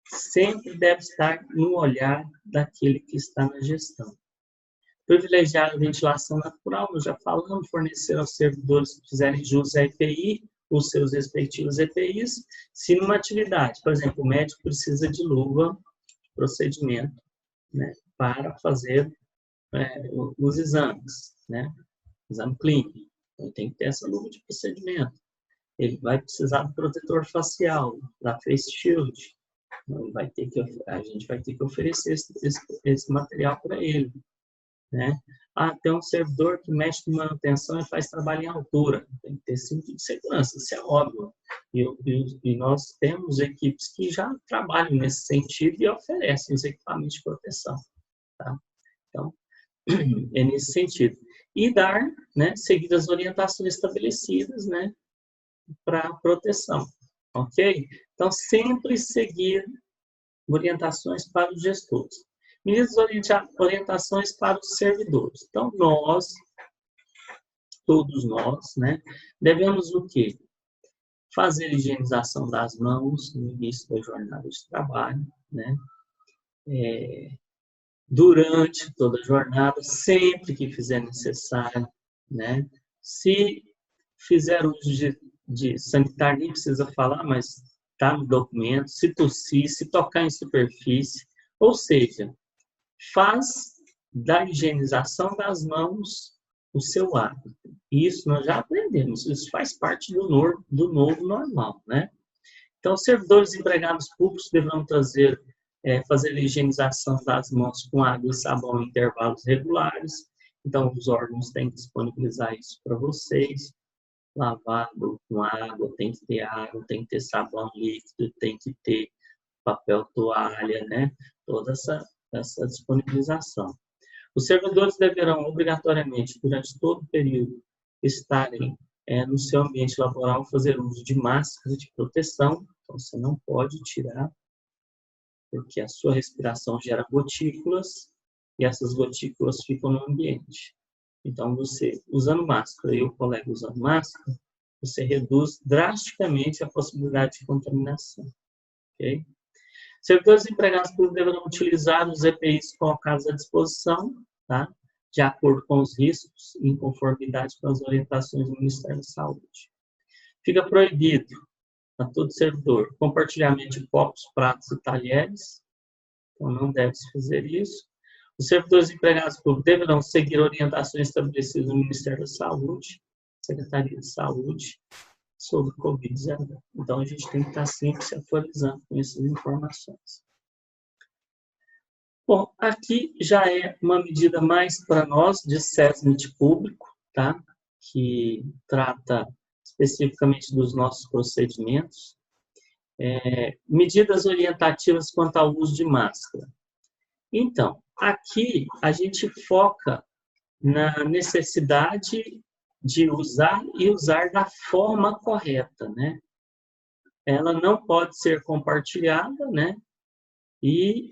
sempre deve estar no olhar daquele que está na gestão. Privilegiar a ventilação natural, nós já falamos, fornecer aos servidores que fizerem jus à EPI, os seus respectivos EPIs, se numa atividade, por exemplo, o médico precisa de luva, procedimento, né, para fazer os exames, né, exame clínico, então tem que ter essa luva de procedimento. Ele vai precisar do protetor facial, da face shield, a gente vai ter que oferecer esse material para ele, né? tem um servidor que mexe com manutenção e faz trabalho em altura. Tem que ter cinto de segurança, isso é óbvio. E nós temos equipes que já trabalham nesse sentido e oferecem os equipamentos de proteção. Tá? Então, é nesse sentido. E dar, né, seguir as orientações estabelecidas, né, para proteção. Ok? Então, sempre seguir orientações para os gestores. Medidas orientações para os servidores. Então, todos nós, né, devemos o quê? Fazer higienização das mãos no início da jornada de trabalho, né? Durante toda a jornada, sempre que fizer necessário, né? Se fizer uso de sanitário, nem precisa falar, mas está no documento. Se tossir, se tocar em superfície, ou seja, faz da higienização das mãos o seu hábito. Isso nós já aprendemos, isso faz parte do novo normal, né? Então, servidores e empregados públicos deverão fazer a higienização das mãos com água e sabão em intervalos regulares. Então, os órgãos têm que disponibilizar isso para vocês. Lavado com água, tem que ter água, tem que ter sabão líquido, tem que ter papel toalha, né? Toda essa disponibilização. Os servidores deverão, obrigatoriamente, durante todo o período, estarem no seu ambiente laboral, fazer uso de máscara de proteção. Então, você não pode tirar, porque a sua respiração gera gotículas, e essas gotículas ficam no ambiente. Então, você, usando máscara e o colega usando máscara, você reduz drasticamente a possibilidade de contaminação. Ok? Servidores e empregados públicos deverão utilizar os EPIs colocados à disposição, tá? De acordo com os riscos, em conformidade com as orientações do Ministério da Saúde. Fica proibido a todo servidor compartilhamento de copos, pratos e talheres, então não deve-se fazer isso. Os servidores e empregados públicos deverão seguir orientações estabelecidas no Ministério da Saúde, Secretaria de Saúde, sobre o Covid-19. Então, a gente tem que estar sempre se atualizando com essas informações. Bom, aqui já é uma medida mais para nós de SESMIT público, tá? Que trata especificamente dos nossos procedimentos. Medidas orientativas quanto ao uso de máscara. Então, aqui a gente foca na necessidade de usar e usar da forma correta, né? Ela não pode ser compartilhada, né? E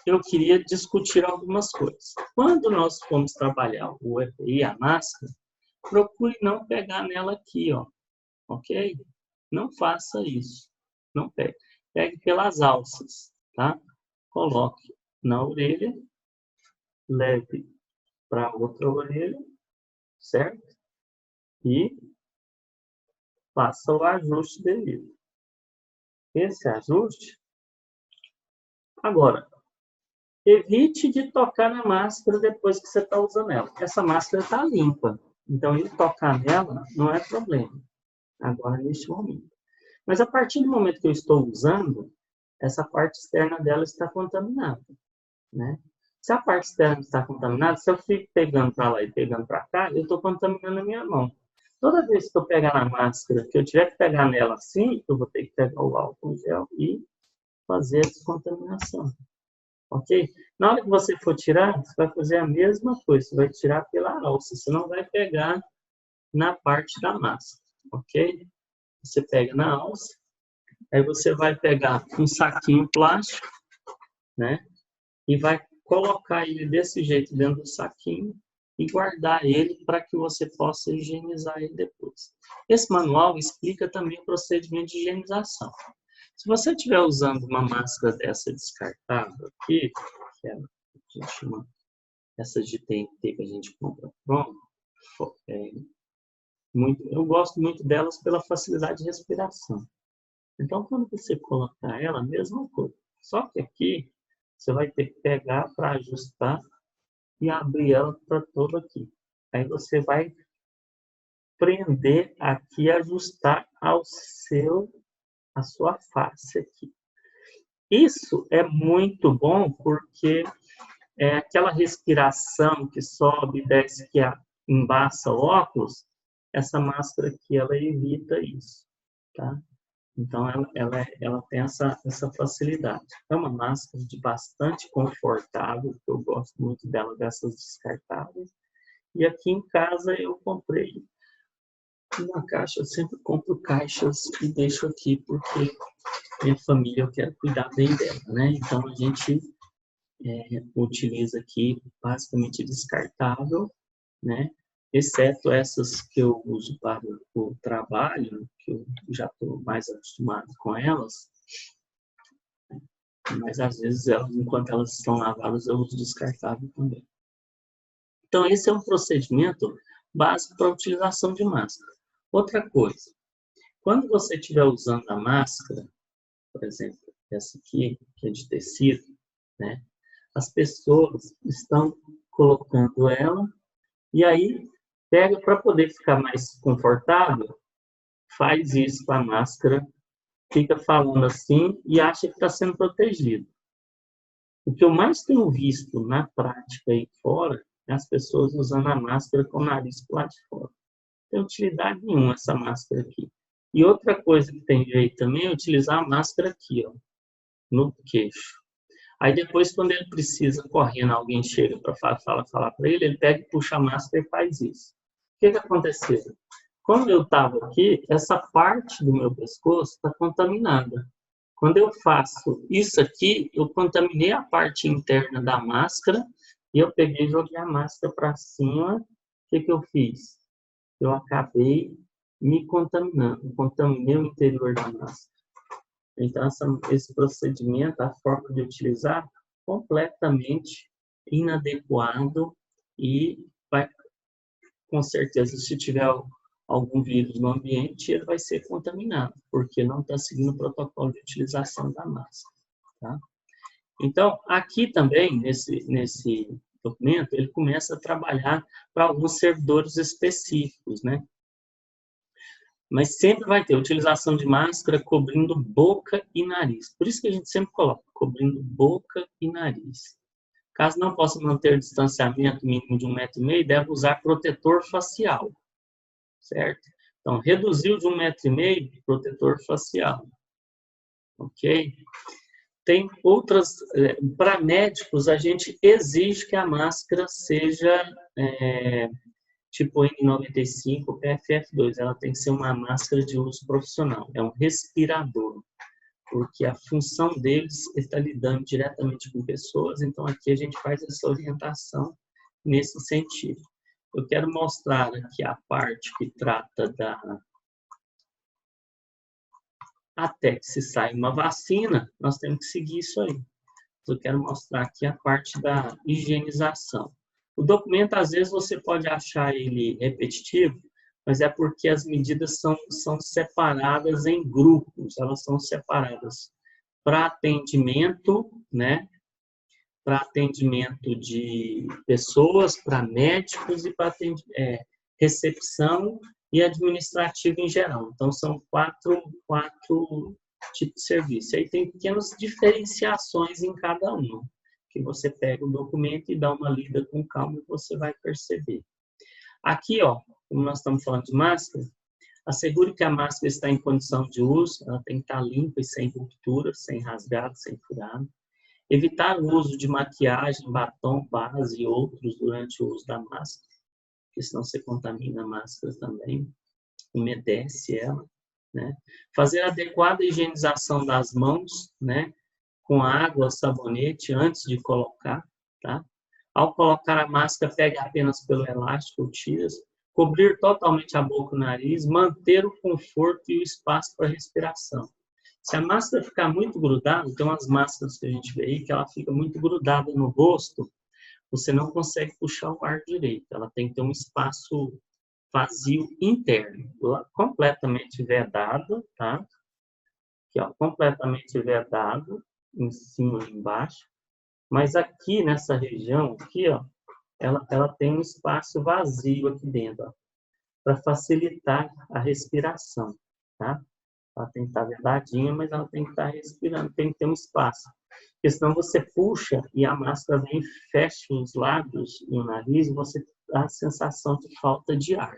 eu queria discutir algumas coisas. Quando nós formos trabalhar o EPI, a máscara, procure não pegar nela aqui, ó, ok? Não faça isso. Não pegue. Pegue pelas alças, tá? Coloque na orelha, leve para outra orelha, certo? E faça o ajuste devido. Esse ajuste. Agora, evite de tocar na máscara depois que você está usando ela. Essa máscara está limpa. Então, ele tocar nela não é problema. Agora, neste momento. Mas a partir do momento que eu estou usando, essa parte externa dela está contaminada, né? Se a parte externa está contaminada, se eu fico pegando para lá e pegando para cá, eu estou contaminando a minha mão. Toda vez que eu pegar na máscara, que eu tiver que pegar nela assim, eu vou ter que pegar o álcool gel e fazer a descontaminação. Ok? Na hora que você for tirar, você vai fazer a mesma coisa. Você vai tirar pela alça. Você não vai pegar na parte da máscara. Ok? Você pega na alça. Aí você vai pegar um saquinho plástico, né? E vai colocar ele desse jeito dentro do saquinho e guardar ele para que você possa higienizar ele depois. Esse manual explica também o procedimento de higienização. Se você estiver usando uma máscara dessa descartável aqui, que é, a gente chama essa de TNT que a gente compra pronto, eu gosto muito delas pela facilidade de respiração. Então, quando você colocar ela, a mesma coisa. Só que aqui, você vai ter que pegar para ajustar e abrir ela para todo aqui. Aí você vai prender aqui e ajustar a sua face aqui. Isso é muito bom porque é aquela respiração que sobe e desce, que embaça o óculos, essa máscara aqui, ela evita isso, tá? Então, ela tem essa facilidade. É uma máscara de bastante confortável, eu gosto muito dela, dessas descartáveis. E aqui em casa eu comprei uma caixa, eu sempre compro caixas e deixo aqui, porque minha família, eu quero cuidar bem dela, né? Então, a gente utiliza aqui basicamente descartável, né? Exceto essas que eu uso para o trabalho, que eu já estou mais acostumado com elas, mas às vezes, enquanto elas estão lavadas, eu uso descartável também. Então, esse é um procedimento básico para a utilização de máscara. Outra coisa, quando você estiver usando a máscara, por exemplo, essa aqui, que é de tecido, né? As pessoas estão colocando ela e aí pega para poder ficar mais confortável, faz isso com a máscara, fica falando assim e acha que está sendo protegido. O que eu mais tenho visto na prática aí fora é as pessoas usando a máscara com o nariz para lá de fora. Não tem utilidade nenhuma essa máscara aqui. E outra coisa que tem jeito também é utilizar a máscara aqui, ó, no queixo. Aí depois, quando ele precisa, correndo, alguém chega para falar para ele, ele pega e puxa a máscara e faz isso. O que aconteceu? Quando eu estava aqui, essa parte do meu pescoço está contaminada. Quando eu faço isso aqui, eu contaminei a parte interna da máscara e eu peguei e joguei a máscara para cima. O que eu fiz? Eu acabei me contaminando, contaminei o interior da máscara. Então, esse procedimento, a forma de utilizar, completamente inadequado e vai, com certeza, se tiver algum vírus no ambiente, ele vai ser contaminado, porque não está seguindo o protocolo de utilização da máscara. Tá? Então, aqui também, nesse documento, ele começa a trabalhar para alguns servidores específicos, né? Mas sempre vai ter utilização de máscara cobrindo boca e nariz. Por isso que a gente sempre coloca, cobrindo boca e nariz. Caso não possa manter distanciamento mínimo de 1,5 m, deve usar protetor facial, certo? Então, reduziu de 1,5 m, protetor facial, ok? Tem outras, para médicos, a gente exige que a máscara seja tipo N95, PFF2, ela tem que ser uma máscara de uso profissional, é um respirador, porque a função deles está lidando diretamente com pessoas, então aqui a gente faz essa orientação nesse sentido. Eu quero mostrar aqui a parte que trata até que se saia uma vacina, nós temos que seguir isso aí. Eu quero mostrar aqui a parte da higienização. O documento, às vezes, você pode achar ele repetitivo, mas é porque as medidas são separadas em grupos, elas são separadas para atendimento, né? Para atendimento de pessoas, para médicos e para recepção e administrativo em geral. Então, são quatro tipos de serviço. Aí tem pequenas diferenciações em cada um, que você pega o documento e dá uma lida com calma e você vai perceber. Aqui, ó, como nós estamos falando de máscara, assegure que a máscara está em condição de uso, ela tem que estar limpa e sem ruptura, sem rasgado, sem furado. Evitar o uso de maquiagem, batom, base e outros durante o uso da máscara, porque senão você contamina a máscara também, umedece ela, né? Fazer adequada higienização das mãos, né? Com água, sabonete, antes de colocar, tá? Ao colocar a máscara, pegue apenas pelo elástico, tira, cobrir totalmente a boca e o nariz, manter o conforto e o espaço para respiração. Se a máscara ficar muito grudada, tem umas máscaras que a gente vê aí que ela fica muito grudada no rosto, você não consegue puxar o ar direito. Ela tem que ter um espaço vazio interno, completamente vedado, tá? Aqui, ó, completamente vedado, em cima e embaixo. Mas aqui nessa região, aqui, ó, ela tem um espaço vazio aqui dentro, para facilitar a respiração, tá? Ela tem que estar vedadinha, mas ela tem que estar respirando, tem que ter um espaço. Porque senão você puxa e a máscara vem e fecha os lábios e o nariz e você dá a sensação de falta de ar.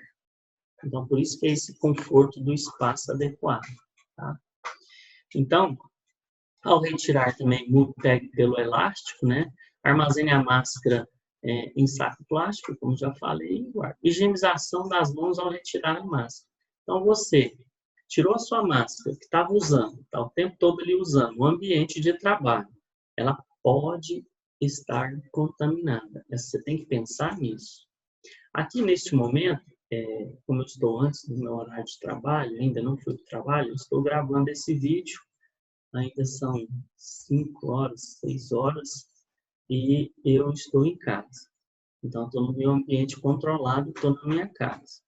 Então, por isso que é esse conforto do espaço adequado. Tá? Então, ao retirar também, pegue pelo elástico, né? Armazene a máscara em saco plástico, como já falei, e guarde. Higienização das mãos ao retirar a máscara. Então, você tirou a sua máscara, que estava usando, está o tempo todo ali usando, no ambiente de trabalho, ela pode estar contaminada. Você tem que pensar nisso. Aqui, neste momento, como eu estou antes do meu horário de trabalho, ainda não fui para o trabalho, eu estou gravando esse vídeo, ainda são 5 horas, 6 horas, e eu estou em casa. Então, estou no meu ambiente controlado, estou na minha casa.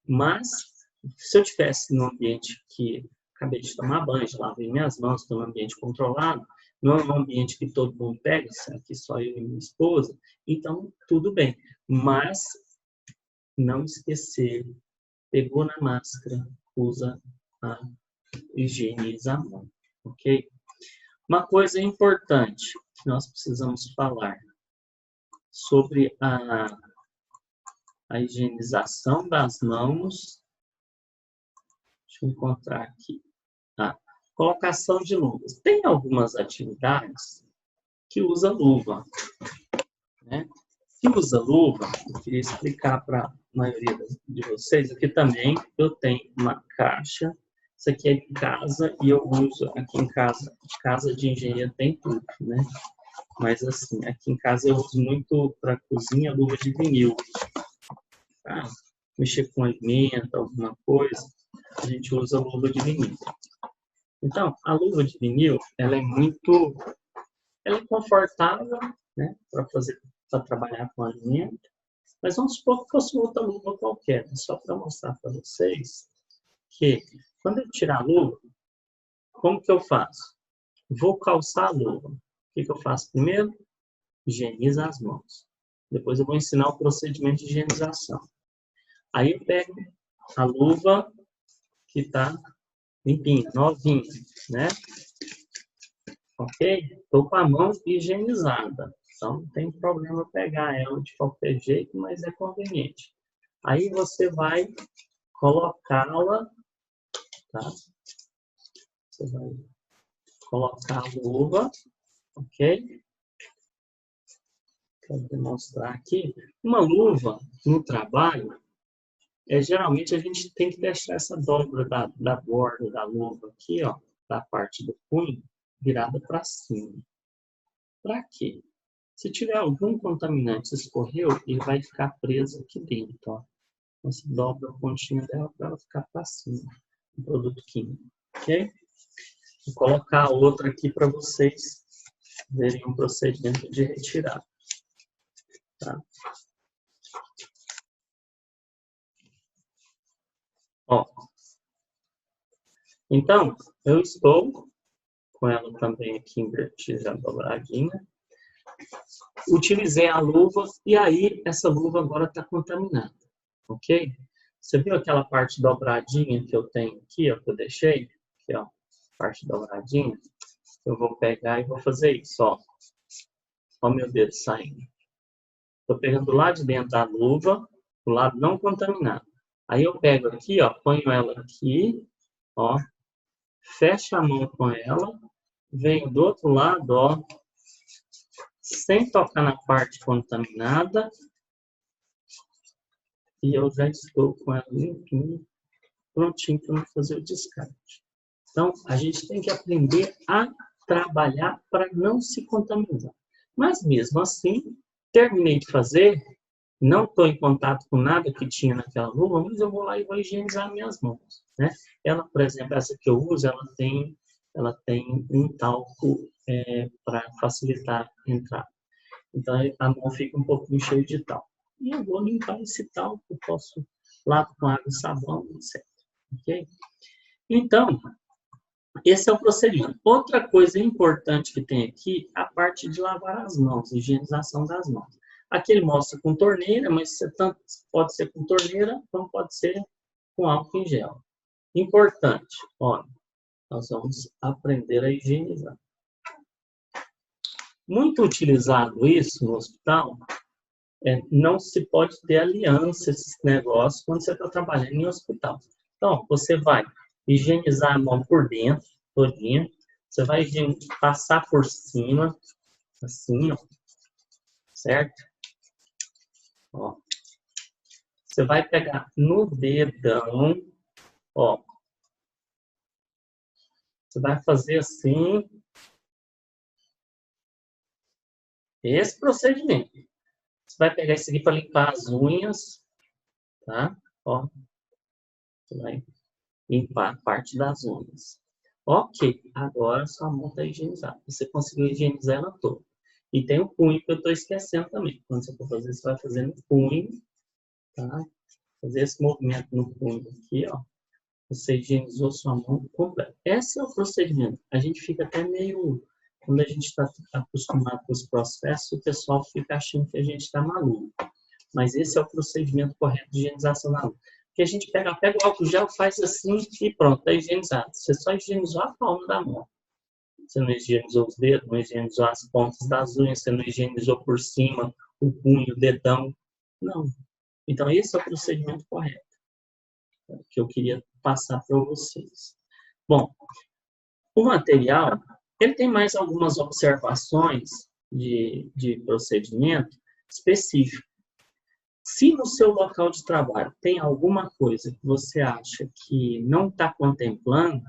Mas, se eu estivesse num ambiente que acabei de tomar banho, já lavei minhas mãos, estou num ambiente controlado, não é um ambiente que todo mundo pega, aqui só eu e minha esposa, então tudo bem. Mas, não esquecer, pegou na máscara, higieniza a mão, ok? Uma coisa importante que nós precisamos falar sobre a higienização das mãos. Deixa eu encontrar aqui. Colocação de luvas. Tem algumas atividades que usa luva, né? Se usa luva, eu queria explicar para a maioria de vocês, aqui também eu tenho uma caixa, isso aqui é de casa e eu uso aqui em casa de engenheiro tem tudo, né? Mas assim, aqui em casa eu uso muito para cozinha luva de vinil. Tá? Mexer com alimento, alguma coisa, a gente usa luva de vinil. Então, a luva de vinil, ela é confortável, né, para trabalhar com alimento, mas vamos supor que fosse outra luva qualquer, só para mostrar para vocês que quando eu tirar a luva, como que eu faço? Vou calçar a luva. O que eu faço primeiro? Higieniza as mãos. Depois eu vou ensinar o procedimento de higienização. Aí eu pego a luva que está limpinha, novinha, né? Ok? Estou com a mão higienizada. Então, não tem problema pegar ela de qualquer jeito, mas é conveniente. Aí você vai colocá-la, tá? Você vai colocar a luva, ok? Quero demonstrar aqui. Uma luva no trabalho, geralmente a gente tem que deixar essa dobra da borda da luva aqui, ó, da parte do punho, virada para cima. Para quê? Se tiver algum contaminante que escorreu, ele vai ficar preso aqui dentro, ó. Então, você dobra a pontinha dela para ela ficar para cima, um produto químico, ok? Vou colocar a outra aqui para vocês verem o procedimento de retirada. Tá? Ó. Então, eu estou com ela também aqui invertida, dobradinha. Utilizei a luva e aí essa luva agora está contaminada, ok? Você viu aquela parte dobradinha que eu tenho aqui, ó, que eu deixei? Aqui, ó, parte dobradinha. Eu vou pegar e vou fazer isso, ó. Ó meu dedo saindo. Estou pegando lá de dentro da luva, do lado não contaminado. Aí eu pego aqui, ó, ponho ela aqui, ó, fecho a mão com ela, venho do outro lado, ó, sem tocar na parte contaminada, e eu já estou com ela limpinha, prontinho para fazer o descarte. Então, a gente tem que aprender a trabalhar para não se contaminar. Mas mesmo assim, terminei de fazer, não estou em contato com nada que tinha naquela luva, mas eu vou lá e vou higienizar minhas mãos, né? Ela, por exemplo, essa que eu uso, ela tem um talco para facilitar a entrada. Então, a mão fica um pouquinho cheia de talco. E eu vou limpar esse talco, eu posso lavar com água e sabão, etc. Ok? Então, esse é o procedimento. Outra coisa importante que tem aqui, a parte de lavar as mãos, higienização das mãos. Aqui ele mostra com torneira, mas tanto pode ser com torneira, como pode ser com álcool em gel. Importante, olha, Nós vamos aprender a higienizar. Muito utilizado isso no hospital, não se pode ter aliança esses negócios quando você está trabalhando em hospital. Então, você vai higienizar a mão por dentro, todinha. Você vai passar por cima, assim, ó, certo? Ó. Você vai pegar no dedão, ó. Você vai fazer assim, esse procedimento. Você vai pegar isso aqui para limpar as unhas, tá? Ó, você vai limpar a parte das unhas. Ok, agora sua mão está higienizada. Você conseguiu higienizar ela toda. E tem o punho que eu estou esquecendo também. Quando você for fazer, você vai fazer no punho, tá? Fazer esse movimento no punho aqui, ó. Você higienizou sua mão completa. Esse é o procedimento. A gente fica até meio... Quando a gente está acostumado com os processos, o pessoal fica achando que a gente está maluco. Mas esse é o procedimento correto de higienização na mão. Que a gente pega o álcool gel, faz assim e pronto, está higienizado. Você só higienizou a palma da mão. Você não higienizou os dedos, não higienizou as pontas das unhas, você não higienizou por cima o punho, o dedão. Não. Então, esse é o procedimento correto que eu queria passar para vocês. Bom, o material, ele tem mais algumas observações de procedimento específico. Se no seu local de trabalho tem alguma coisa que você acha que não está contemplando,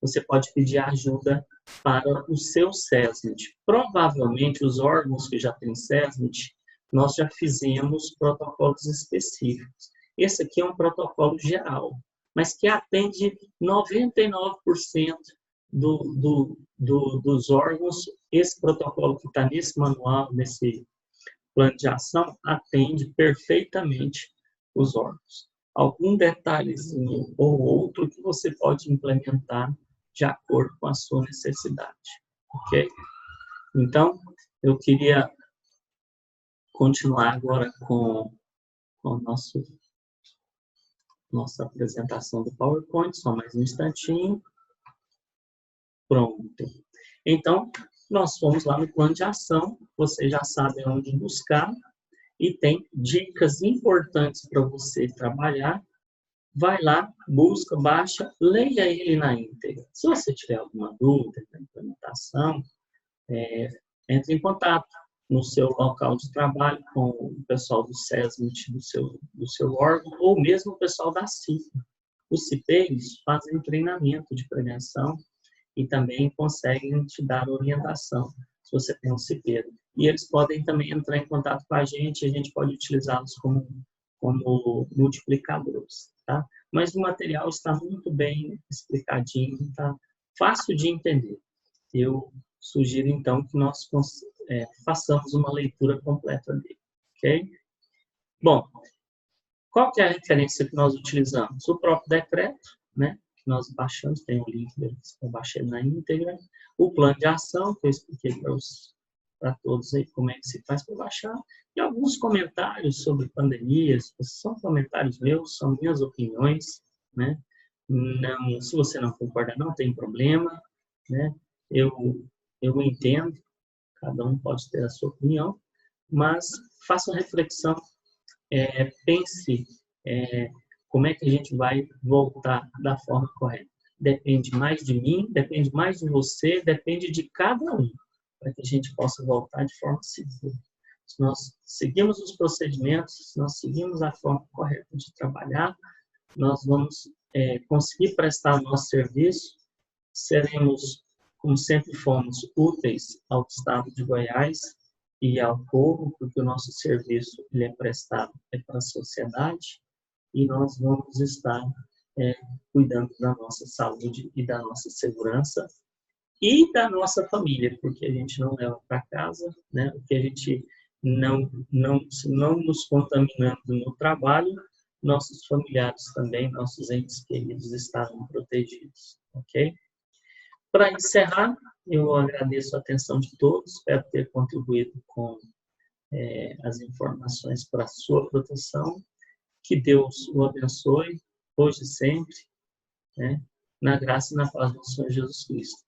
você pode pedir ajuda para o seu SESMIT. Provavelmente, os órgãos que já têm SESMIT, nós já fizemos protocolos específicos. Esse aqui é um protocolo geral, mas que atende 99% dos órgãos. Esse protocolo que está nesse manual, nesse plano de ação, atende perfeitamente os órgãos. Algum detalhezinho ou outro que você pode implementar de acordo com a sua necessidade, ok? Então, eu queria continuar agora com nossa apresentação do PowerPoint, só mais um instantinho. Pronto. Então, nós fomos lá no plano de ação, vocês já sabem onde buscar, e tem dicas importantes para você trabalhar. Vai lá, busca, baixa, leia ele na íntegra. Se você tiver alguma dúvida da implementação, entre em contato no seu local de trabalho com o pessoal do SESMIT do seu órgão, ou mesmo o pessoal da CIPA. Os CIPEIs fazem treinamento de prevenção e também conseguem te dar orientação, se você tem um CIPEiro. E eles podem também entrar em contato com a gente pode utilizá-los como multiplicadores, tá? Mas o material está muito bem explicadinho, tá fácil de entender. Eu sugiro, então, que nós façamos uma leitura completa dele, ok? Bom, qual que é a referência que nós utilizamos? O próprio decreto, né? Que nós baixamos, tem um link que eu baixei na íntegra. O plano de ação, que eu expliquei para todos aí como é que se faz para baixar. E alguns comentários sobre pandemias, são comentários meus, são minhas opiniões, né? Não, se você não concorda, não tem problema, né? Eu entendo, cada um pode ter a sua opinião, mas faça uma reflexão, pense como é que a gente vai voltar da forma correta. Depende mais de mim, depende mais de você, depende de cada um, para que a gente possa voltar de forma segura. Se nós seguimos os procedimentos, se nós seguimos a forma correta de trabalhar, nós vamos conseguir prestar o nosso serviço, seremos, como sempre fomos, úteis ao Estado de Goiás e ao povo, porque o nosso serviço ele é prestado para a sociedade, e nós vamos estar cuidando da nossa saúde e da nossa segurança e da nossa família, porque a gente não leva para casa, né? O que a gente não nos contaminando no trabalho, nossos familiares também, nossos entes queridos estarão protegidos, ok? Para encerrar, eu agradeço a atenção de todos, espero ter contribuído com as informações para a sua proteção. Que Deus o abençoe, hoje e sempre, né? na graça e na paz do Senhor Jesus Cristo.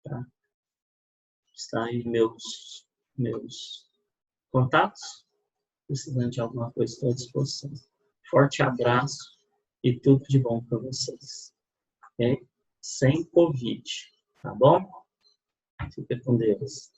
Tá? Está aí meus contatos. Precisando de alguma coisa, estou à disposição. Forte abraço e tudo de bom para vocês. Okay? Sem Covid, tá bom? Fica com Deus.